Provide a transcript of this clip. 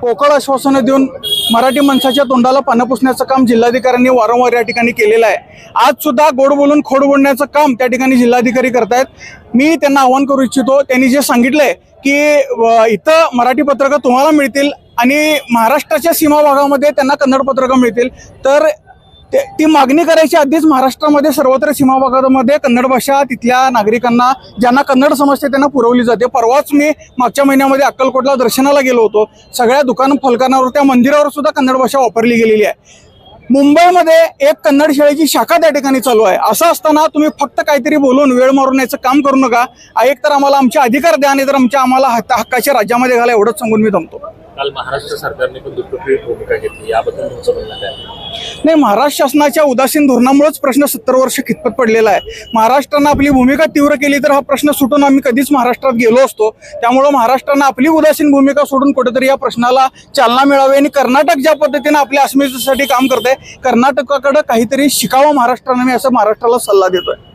पोकळ आश्वासनं देऊन मराठी माणसाच्या तोंडाला पानं पुसण्याचं काम जिल्हाधिकाऱ्यांनी वारंवार या ठिकाणी केलेलं आहे। आज सुद्धा गोड बोलून खोड बोलण्याचं काम त्या ठिकाणी जिल्हाधिकारी करतायत। मी त्यांना आवाहन करू इच्छितो, त्यांनी जे सांगितलंय की इथं मराठी पत्रकं तुम्हाला मिळतील आणि महाराष्ट्राच्या सीमा भागामध्ये त्यांना कन्नड पत्रकं मिळतील, तर ती मागणी करायची आधीच महाराष्ट्रामध्ये सर्वत्र सीमा भागामध्ये कन्नड भाषा तिथल्या नागरिकांना ज्यांना कन्नड समजते त्यांना पुरवली जाते। परवाच मी मागच्या महिन्यामध्ये अक्कलकोटला दर्शनाला गेलो होतो। सगळ्या दुकान फलकांवर त्या मंदिरावर सुद्धा कन्नड भाषा वापरली गेलेली आहे। मुंबईमध्ये एक कन्नड शाळेची शाखा त्या ठिकाणी चालू आहे। असं असताना तुम्ही फक्त काहीतरी बोलून वेळ मारून याचं काम करू नका। एक तर आम्हाला आमचे अधिकार द्या, नाही तर आम्हाला हक्काच्या राज्यामध्ये घाला, एवढंच सांगून मी थांबतो। काल महाराष्ट्र सरकारने पण दुप्पट भूमिका घेतली, याबद्दल तुमचं म्हणणं काय? नाही, महाराष्ट्र शासनाच्या उदासीन धोरणामुळेच प्रश्न 70 वर्ष खितपत पडलेला आहे। महाराष्ट्रानं आपली भूमिका तीव्र केली तर हा प्रश्न सुटून आम्ही कधीच महाराष्ट्रात गेलो असतो। त्यामुळे महाराष्ट्रानं आपली उदासीन भूमिका सोडून कुठेतरी या प्रश्नाला चालना मिळावी आणि कर्नाटक ज्या पद्धतीने आपल्या अस्मितेसाठी काम करतंय, कर्नाटकाकडे काहीतरी शिकावं महाराष्ट्रानं, मी असं महाराष्ट्राला सल्ला देतोय।